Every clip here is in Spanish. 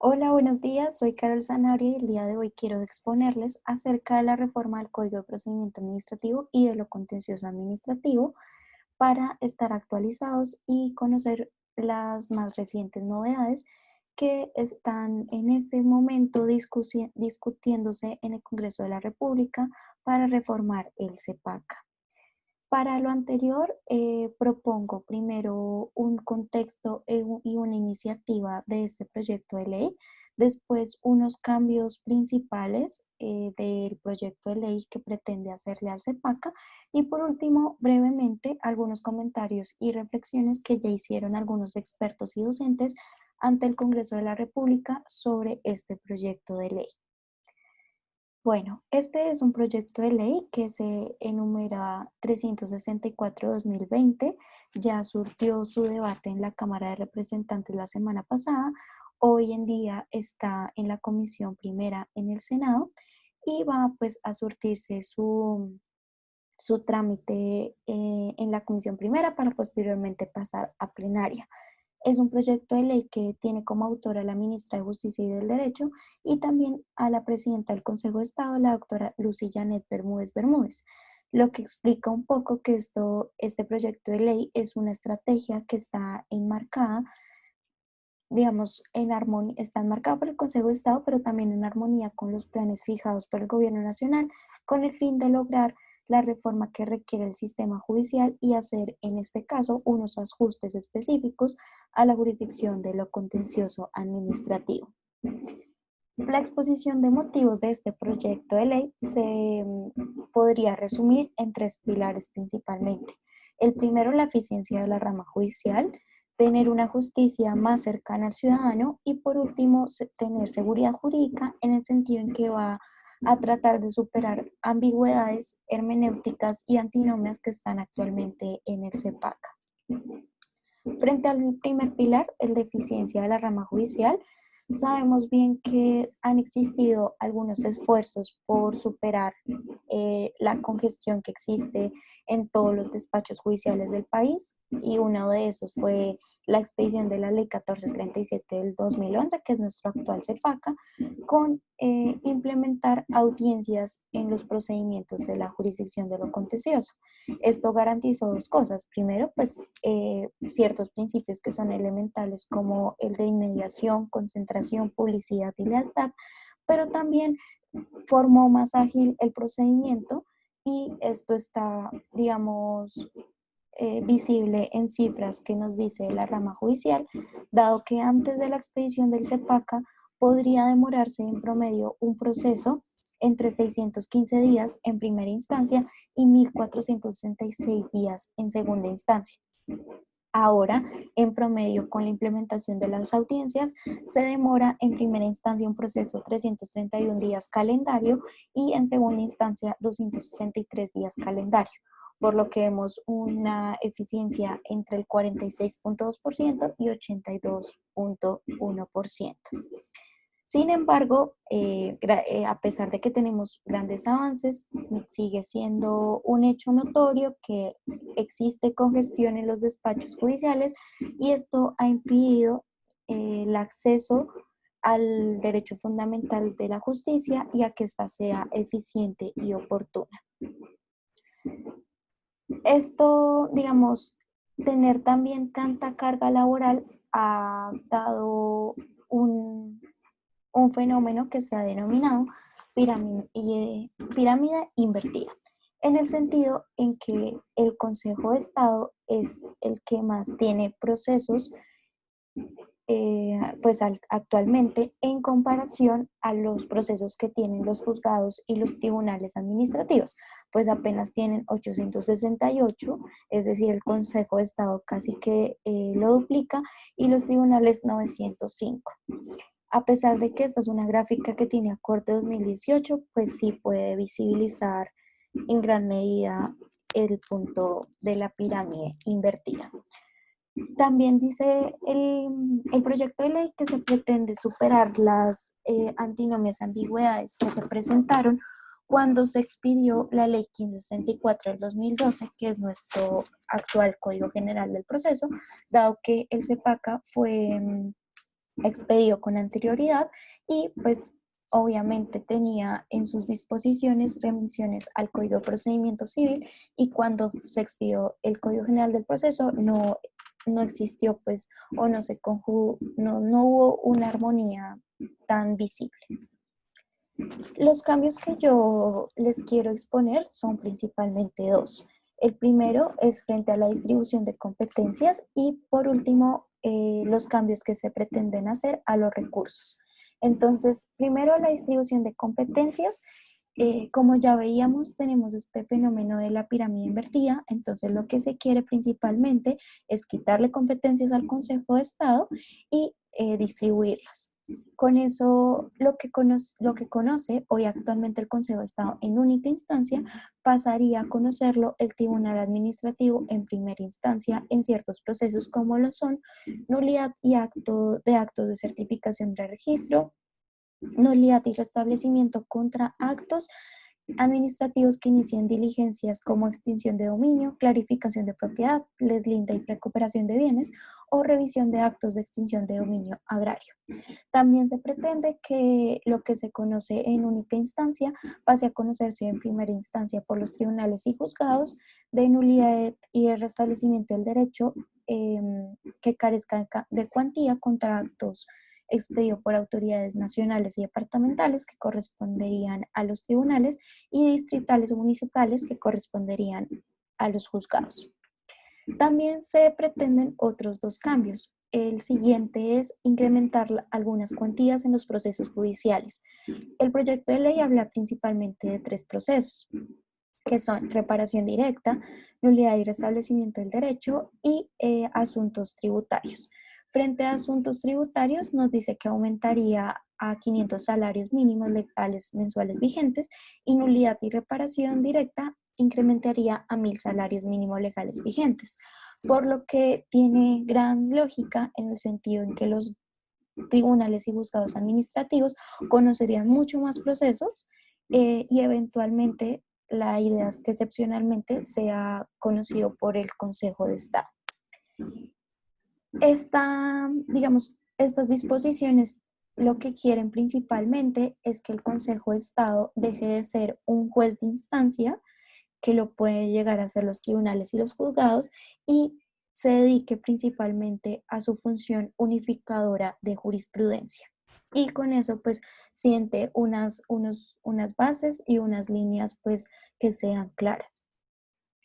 Hola, buenos días. Soy Carol Sanabria y el día de hoy quiero exponerles acerca de la reforma del Código de Procedimiento Administrativo y de lo contencioso administrativo para estar actualizados y conocer las más recientes novedades que están en este momento discutiéndose en el Congreso de la República para reformar el CEPACA. Para lo anterior, propongo primero un contexto y una iniciativa de este proyecto de ley, después unos cambios principales del proyecto de ley que pretende hacerle al CEPACA y por último, brevemente, algunos comentarios y reflexiones que ya hicieron algunos expertos y docentes ante el Congreso de la República sobre este proyecto de ley. Bueno, este es un proyecto de ley que se enumera 364-2020, ya surtió su debate en la Cámara de Representantes la semana pasada, hoy en día está en la Comisión Primera en el Senado y va pues a surtirse su trámite en la Comisión Primera para posteriormente pasar a plenaria. Es un proyecto de ley que tiene como autora a la ministra de Justicia y del Derecho y también a la presidenta del Consejo de Estado, la doctora Lucy Janet Bermúdez Bermúdez, lo que explica un poco que este proyecto de ley es una estrategia que está enmarcada, digamos, está enmarcada por el Consejo de Estado, pero también en armonía con los planes fijados por el Gobierno Nacional, con el fin de lograr la reforma que requiere el sistema judicial y hacer, en este caso, unos ajustes específicos a la jurisdicción de lo contencioso administrativo. La exposición de motivos de este proyecto de ley se podría resumir en tres pilares principalmente. El primero, la eficiencia de la rama judicial, tener una justicia más cercana al ciudadano y por último, tener seguridad jurídica en el sentido en que va a tratar de superar ambigüedades hermenéuticas y antinomias que están actualmente en el CEPACA. Frente al primer pilar, el de eficiencia de la rama judicial, sabemos bien que han existido algunos esfuerzos por superar la congestión que existe en todos los despachos judiciales del país y uno de esos fue la expedición de la Ley 1437 del 2011, que es nuestro actual CEFACA, con implementar audiencias en los procedimientos de la jurisdicción de lo contencioso. Esto garantizó dos cosas. Primero, pues ciertos principios que son elementales como el de inmediación, concentración, publicidad y lealtad, pero también formó más ágil el procedimiento y esto está, digamos, visible en cifras que nos dice la rama judicial, dado que antes de la expedición del CEPACA podría demorarse en promedio un proceso entre 615 días en primera instancia y 1.466 días en segunda instancia. Ahora, en promedio, con la implementación de las audiencias, se demora en primera instancia un proceso 331 días calendario y en segunda instancia 263 días calendario, por lo que vemos una eficiencia entre el 46,2% y 82,1%. Sin embargo, a pesar de que tenemos grandes avances, sigue siendo un hecho notorio que existe congestión en los despachos judiciales y esto ha impedido el acceso al derecho fundamental de la justicia y a que ésta sea eficiente y oportuna. Esto, digamos, tener también tanta carga laboral ha dado un fenómeno que se ha denominado pirámide invertida, en el sentido en que el Consejo de Estado es el que más tiene procesos pues actualmente en comparación a los procesos que tienen los juzgados y los tribunales administrativos, pues apenas tienen 868, es decir, el Consejo de Estado casi que lo duplica y los tribunales 905. A pesar de que esta es una gráfica que tiene acorte 2018, pues sí puede visibilizar en gran medida el punto de la pirámide invertida. También dice el proyecto de ley que se pretende superar las antinomias ambigüedades que se presentaron cuando se expidió la ley 1564 del 2012, que es nuestro actual Código General del Proceso, dado que el CEPACA fue expedido con anterioridad y pues obviamente tenía en sus disposiciones remisiones al Código de Procedimiento Civil y cuando se expidió el Código General del Proceso no existió pues o no hubo una armonía tan visible. Los cambios que yo les quiero exponer son principalmente dos. El primero es frente a la distribución de competencias y por último, los cambios que se pretenden hacer a los recursos. Entonces, primero la distribución de competencias. Como ya veíamos, tenemos este fenómeno de la pirámide invertida, entonces lo que se quiere principalmente es quitarle competencias al Consejo de Estado y distribuirlas. Con eso, lo que conoce hoy actualmente el Consejo de Estado en única instancia pasaría a conocerlo el Tribunal Administrativo en primera instancia en ciertos procesos como lo son nulidad y actos de certificación de registro, nulidad y restablecimiento contra actos administrativos que inicien diligencias como extinción de dominio, clarificación de propiedad, deslinda y recuperación de bienes o revisión de actos de extinción de dominio agrario. También se pretende que lo que se conoce en única instancia pase a conocerse en primera instancia por los tribunales y juzgados de nulidad y de restablecimiento del derecho que carezca de cuantía contra actos expedido por autoridades nacionales y departamentales que corresponderían a los tribunales y distritales o municipales que corresponderían a los juzgados. También se pretenden otros dos cambios. El siguiente es incrementar algunas cuantías en los procesos judiciales. El proyecto de ley habla principalmente de tres procesos, que son reparación directa, nulidad y restablecimiento del derecho y asuntos tributarios. Frente a asuntos tributarios, nos dice que aumentaría a 500 salarios mínimos legales mensuales vigentes y nulidad y reparación directa incrementaría a 1.000 salarios mínimos legales vigentes, por lo que tiene gran lógica en el sentido en que los tribunales y juzgados administrativos conocerían mucho más procesos y eventualmente la idea es que excepcionalmente sea conocido por el Consejo de Estado. Estas disposiciones lo que quieren principalmente es que el Consejo de Estado deje de ser un juez de instancia, que lo puede llegar a ser los tribunales y los juzgados, y se dedique principalmente a su función unificadora de jurisprudencia. Y con eso, pues, siente unas bases y unas líneas, pues, que sean claras.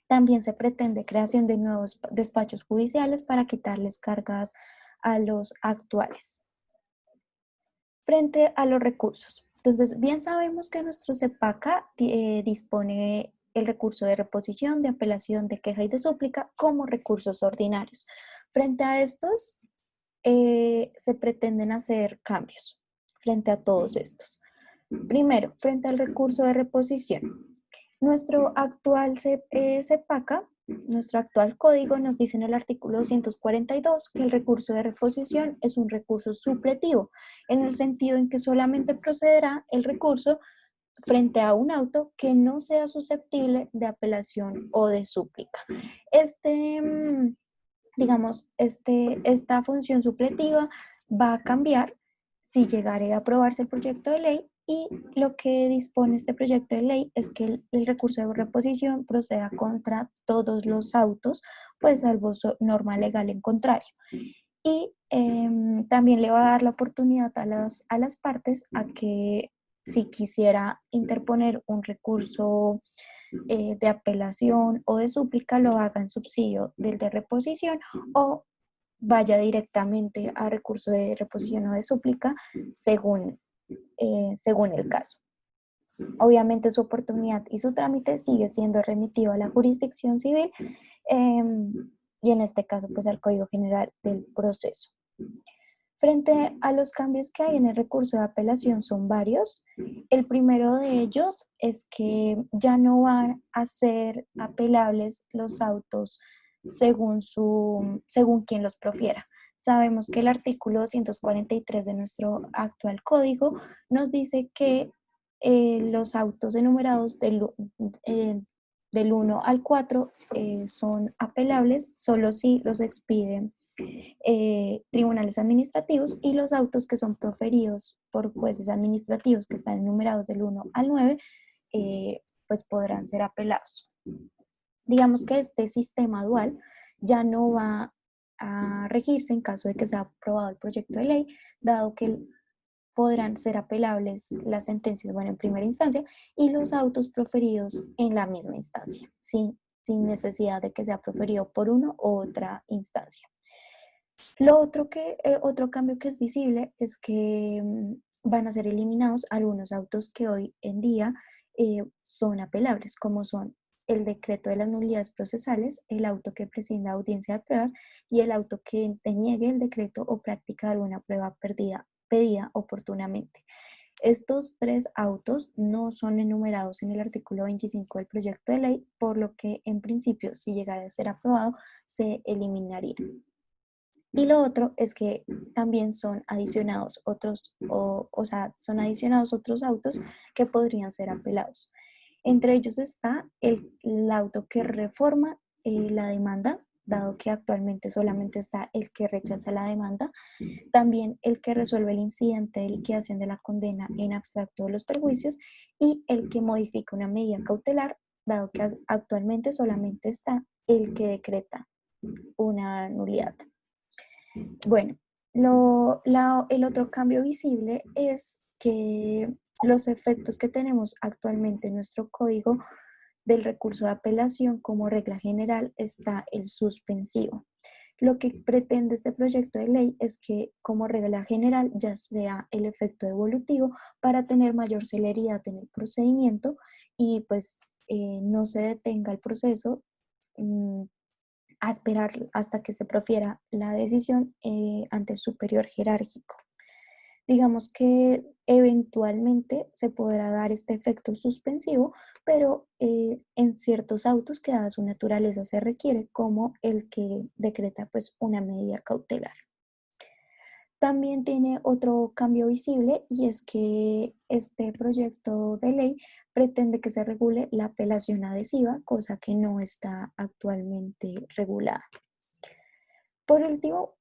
También se pretende creación de nuevos despachos judiciales para quitarles cargas a los actuales. Frente a los recursos. Entonces, bien sabemos que nuestro CEPACA dispone el recurso de reposición, de apelación, de queja y de súplica como recursos ordinarios. Frente a estos, se pretenden hacer cambios frente a todos estos. Primero, frente al recurso de reposición. Nuestro actual CEPACA, nuestro actual código nos dice en el artículo 242 que el recurso de reposición es un recurso supletivo, en el sentido en que solamente procederá el recurso frente a un auto que no sea susceptible de apelación o de súplica. Esta función supletiva va a cambiar si llegare a aprobarse el proyecto de ley, y lo que dispone este proyecto de ley es que el recurso de reposición proceda contra todos los autos, pues salvo norma legal en contrario. Y también le va a dar la oportunidad a las partes a que si quisiera interponer un recurso de apelación o de súplica, lo haga en subsidio del de reposición o vaya directamente a recurso de reposición o de súplica según el caso. Obviamente su oportunidad y su trámite sigue siendo remitido a la jurisdicción civil y en este caso pues al Código General del Proceso. Frente a los cambios que hay en el recurso de apelación son varios. El primero de ellos es que ya no van a ser apelables los autos según quien los profiera. Sabemos que el artículo 243 de nuestro actual código nos dice que los autos enumerados del 1 al 4 son apelables solo si los expide tribunales administrativos, y los autos que son proferidos por jueces administrativos que están enumerados del 1 al 9, pues podrán ser apelados. Digamos que este sistema dual ya no va a regirse en caso de que sea aprobado el proyecto de ley, dado que podrán ser apelables las sentencias, bueno, en primera instancia, y los autos proferidos en la misma instancia, sin necesidad de que sea proferido por uno u otra instancia. Otro cambio que es visible es que van a ser eliminados algunos autos que hoy en día son apelables, como son el decreto de las nulidades procesales, el auto que prescinda audiencia de pruebas y el auto que deniegue el decreto o práctica de alguna prueba pedida oportunamente. Estos tres autos no son enumerados en el artículo 25 del proyecto de ley, por lo que en principio, si llegara a ser aprobado, se eliminaría. Y lo otro es que también son adicionados otros, o sea, son adicionados otros autos que podrían ser apelados. Entre ellos está el auto que reforma la demanda, dado que actualmente solamente está el que rechaza la demanda, también el que resuelve el incidente de liquidación de la condena en abstracto de los perjuicios y el que modifica una medida cautelar, dado que actualmente solamente está el que decreta una nulidad. Bueno, el otro cambio visible es que los efectos que tenemos actualmente en nuestro código del recurso de apelación, como regla general está el suspensivo. Lo que pretende este proyecto de ley es que como regla general ya sea el efecto devolutivo para tener mayor celeridad en el procedimiento y pues no se detenga el proceso mm, a esperar hasta que se profiera la decisión ante el superior jerárquico. Digamos que eventualmente se podrá dar este efecto suspensivo, pero en ciertos autos que dada su naturaleza se requiere, como el que decreta pues una medida cautelar. También tiene otro cambio visible, y es que este proyecto de ley pretende que se regule la apelación adhesiva, cosa que no está actualmente regulada. Por último,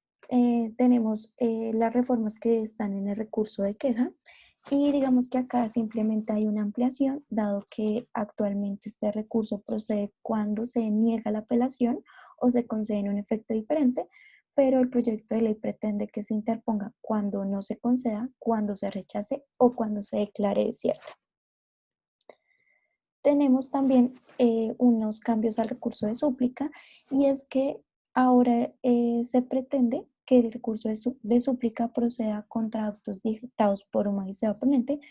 tenemos las reformas que están en el recurso de queja, y digamos que acá simplemente hay una ampliación, dado que actualmente este recurso procede cuando se niega la apelación o se concede un efecto diferente, pero el proyecto de ley pretende que se interponga cuando no se conceda, cuando se rechace o cuando se declare desierta. Tenemos también unos cambios al recurso de súplica, y es que ahora se pretende que el recurso de súplica proceda contra actos dictados por un magistrado ponente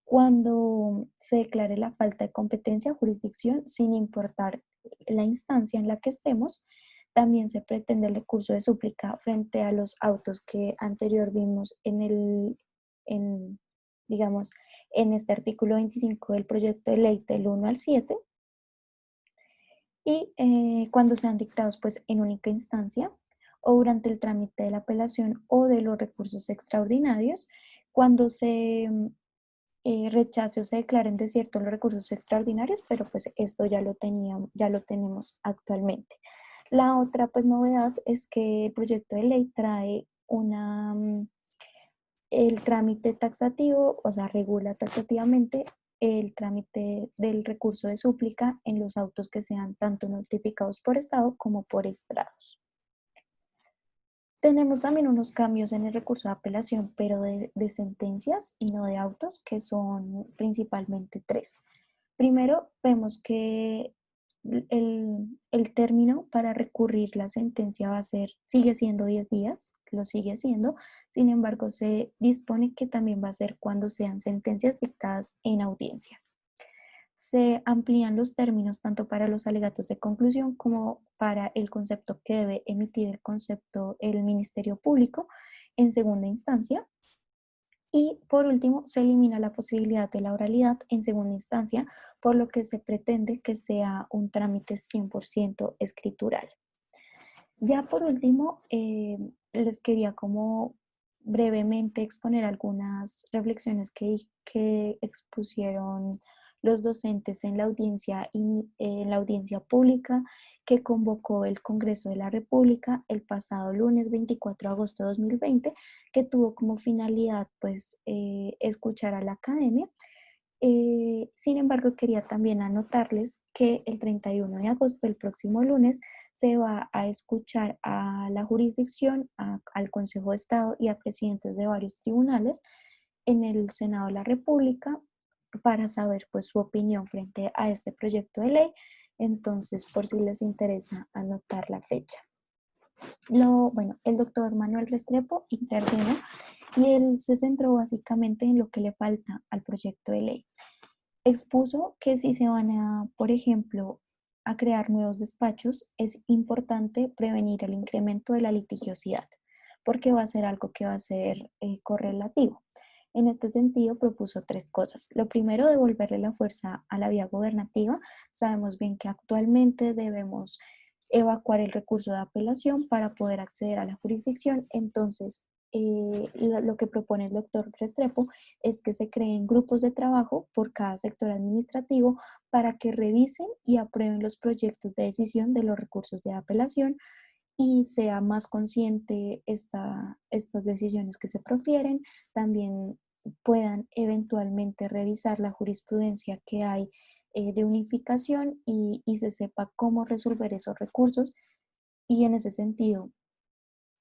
cuando se declare la falta de competencia o jurisdicción sin importar la instancia en la que estemos. También se pretende el recurso de súplica frente a los autos que anterior vimos en, digamos, en este artículo 25 del proyecto de ley del 1 al 7, y cuando sean dictados pues en única instancia o durante el trámite de la apelación o de los recursos extraordinarios, cuando se rechace o se declaren desiertos los recursos extraordinarios, pero pues esto ya lo tenemos actualmente. La otra pues novedad es que el proyecto de ley trae el trámite taxativo, o sea, regula taxativamente el trámite del recurso de súplica en los autos que sean tanto notificados por estado como por estrados. Tenemos también unos cambios en el recurso de apelación, pero de sentencias y no de autos, que son principalmente tres. Primero, vemos que el término para recurrir la sentencia sigue siendo 10 días, lo sigue siendo. Sin embargo, se dispone que también va a ser cuando sean sentencias dictadas en audiencia. Se amplían los términos tanto para los alegatos de conclusión como para el concepto que debe emitir el Ministerio Público en segunda instancia. Y por último, se elimina la posibilidad de la oralidad en segunda instancia, por lo que se pretende que sea un trámite 100% escritural. Ya por último, les quería como brevemente exponer algunas reflexiones que expusieron los docentes en la audiencia pública que convocó el Congreso de la República el pasado lunes 24 de agosto de 2020, que tuvo como finalidad pues escuchar a la academia. Sin embargo, quería también anotarles que el 31 de agosto, el próximo lunes, se va a escuchar a la jurisdicción, al Consejo de Estado y a presidentes de varios tribunales en el Senado de la República para saber pues su opinión frente a este proyecto de ley. Entonces, por si les interesa anotar la fecha. Bueno, el doctor Manuel Restrepo intervino y él se centró básicamente en lo que le falta al proyecto de ley. Expuso que si se van a, por ejemplo, a crear nuevos despachos, es importante prevenir el incremento de la litigiosidad, porque va a ser algo que va a ser correlativo. En este sentido, propuso tres cosas. Lo primero, devolverle la fuerza a la vía gobernativa. Sabemos bien que actualmente debemos evacuar el recurso de apelación para poder acceder a la jurisdicción. Entonces, lo que propone el doctor Restrepo es que se creen grupos de trabajo por cada sector administrativo para que revisen y aprueben los proyectos de decisión de los recursos de apelación y sea más consciente estas decisiones que se profieren. También puedan eventualmente revisar la jurisprudencia que hay de unificación y se sepa cómo resolver esos recursos y en ese sentido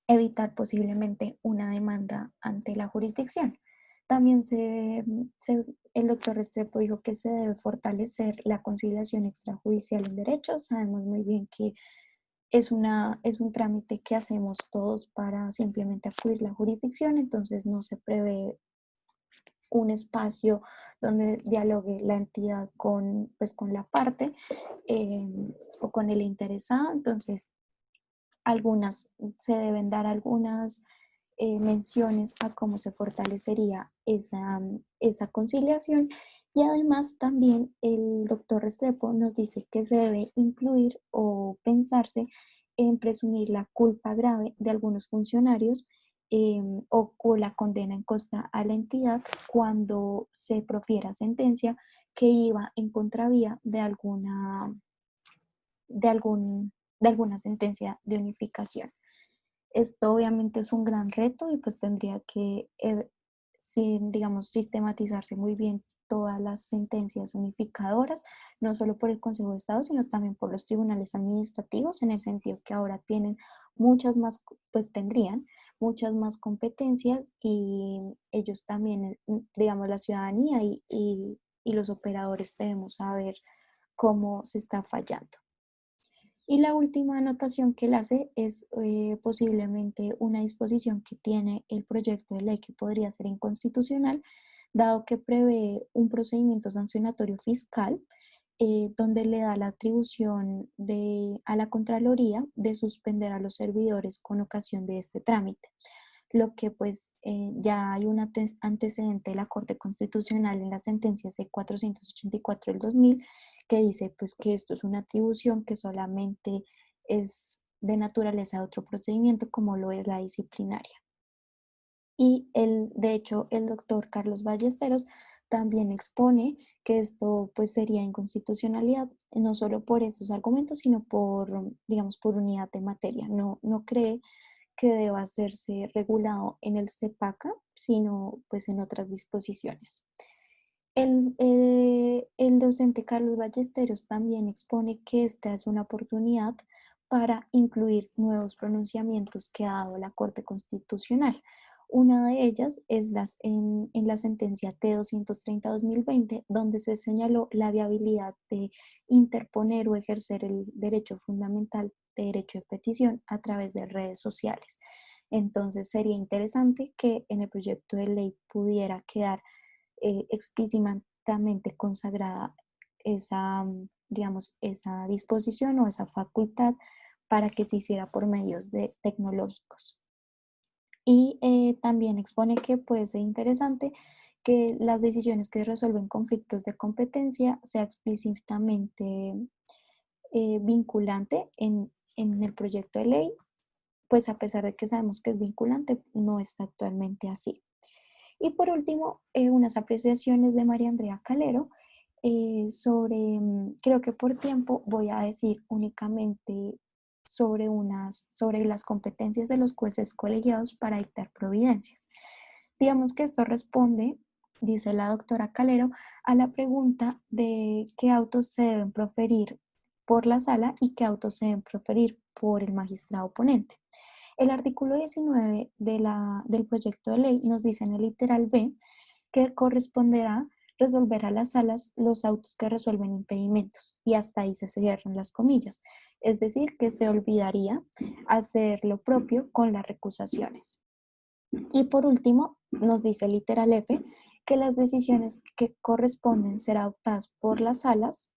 evitar posiblemente una demanda ante la jurisdicción. También el doctor Restrepo dijo que se debe fortalecer la conciliación extrajudicial en derecho. Sabemos muy bien que es un trámite que hacemos todos para simplemente acudir a la jurisdicción, entonces no se prevé un espacio donde dialogue la entidad pues, con la parte eh, o con el interesado. Entonces, se deben dar algunas menciones a cómo se fortalecería esa conciliación. Y además también el doctor Restrepo nos dice que se debe incluir o pensarse en presumir la culpa grave de algunos funcionarios o la condena en costa a la entidad cuando se profiera sentencia que iba en contravía de, algún, de alguna sentencia de unificación. Esto obviamente es un gran reto y pues tendría que, digamos, sistematizarse muy bien todas las sentencias unificadoras, no solo por el Consejo de Estado, sino también por los tribunales administrativos, en el sentido que ahora tienen muchas más, pues tendrían muchas más competencias y ellos también, digamos, la ciudadanía y los operadores debemos saber cómo se está fallando. Y la última anotación que él hace es posiblemente una disposición que tiene el proyecto de ley que podría ser inconstitucional, dado que prevé un procedimiento sancionatorio fiscal donde le da la atribución a la Contraloría de suspender a los servidores con ocasión de este trámite, lo que pues ya hay un antecedente de la Corte Constitucional en la sentencia C-484 del 2000 que dice pues que esto es una atribución que solamente es de naturaleza de otro procedimiento como lo es la disciplinaria. Y de hecho, el doctor Carlos Ballesteros también expone que esto pues sería inconstitucionalidad, no solo por esos argumentos, sino por, digamos, por unidad de materia. No cree que deba hacerse regulado en el CEPACA, sino pues en otras disposiciones. El docente Carlos Ballesteros también expone que esta es una oportunidad para incluir nuevos pronunciamientos que ha dado la Corte Constitucional. Una de ellas es en la sentencia T-230-2020, donde se señaló la viabilidad de interponer o ejercer el derecho fundamental de derecho de petición a través de redes sociales. Entonces sería interesante que en el proyecto de ley pudiera quedar explícitamente consagrada digamos, esa disposición o esa facultad para que se hiciera por medios tecnológicos. Y también expone que puede ser interesante que las decisiones que resuelven conflictos de competencia sea explícitamente vinculante en el proyecto de ley, pues a pesar de que sabemos que es vinculante, no está actualmente así. Y por último, unas apreciaciones de María Andrea Calero. creo que por tiempo voy a decir únicamente sobre las competencias de los jueces colegiados para dictar providencias. Digamos que esto responde, dice la doctora Calero, a la pregunta de qué autos se deben proferir por la sala y qué autos se deben proferir por el magistrado ponente. El artículo 19 del proyecto de ley nos dice en el literal B que corresponderá resolver a las salas los autos que resuelven impedimentos y hasta ahí se cierran las comillas. Es decir, que se olvidaría hacer lo propio con las recusaciones. Y por último, nos dice literal F que las decisiones que corresponden ser adoptadas por las salas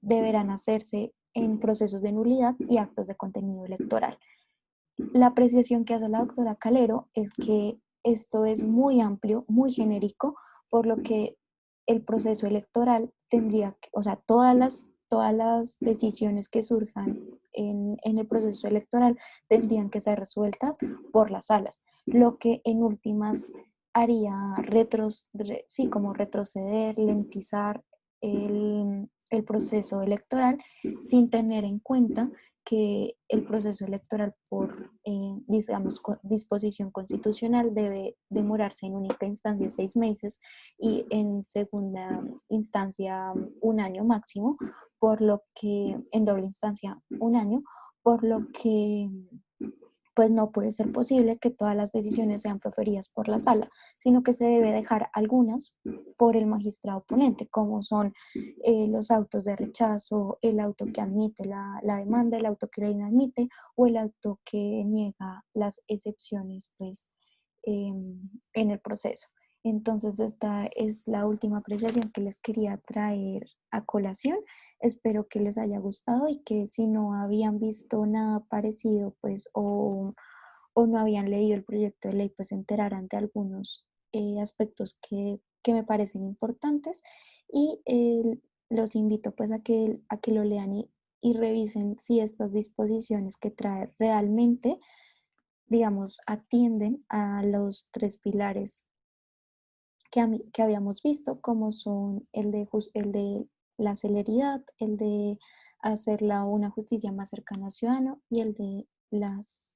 deberán hacerse en procesos de nulidad y actos de contenido electoral. La apreciación que hace la doctora Calero es que esto es muy amplio, muy genérico, por lo que el proceso electoral tendría, o sea, todas las decisiones que surjan en el proceso electoral tendrían que ser resueltas por las salas, lo que en últimas haría sí, como retroceder, lentizar el proceso electoral sin tener en cuenta que el proceso electoral por, digamos, disposición constitucional debe demorarse en única instancia 6 meses y en segunda instancia 1 año máximo, por lo que, en doble instancia 1 año, por lo que pues no puede ser posible que todas las decisiones sean proferidas por la sala, sino que se debe dejar algunas por el magistrado ponente, como son los autos de rechazo, el auto que admite la demanda, el auto que la inadmite o el auto que niega las excepciones pues, en el proceso. Entonces, esta es la última apreciación que les quería traer a colación. Espero que les haya gustado y que si no habían visto nada parecido, pues, o no habían leído el proyecto de ley, pues se enteraran de algunos aspectos que me parecen importantes y los invito pues a que lo lean y revisen si estas disposiciones que trae realmente, digamos, atienden a los tres pilares que habíamos visto, como son el de la celeridad, el de hacerla una justicia más cercana al ciudadano y el de las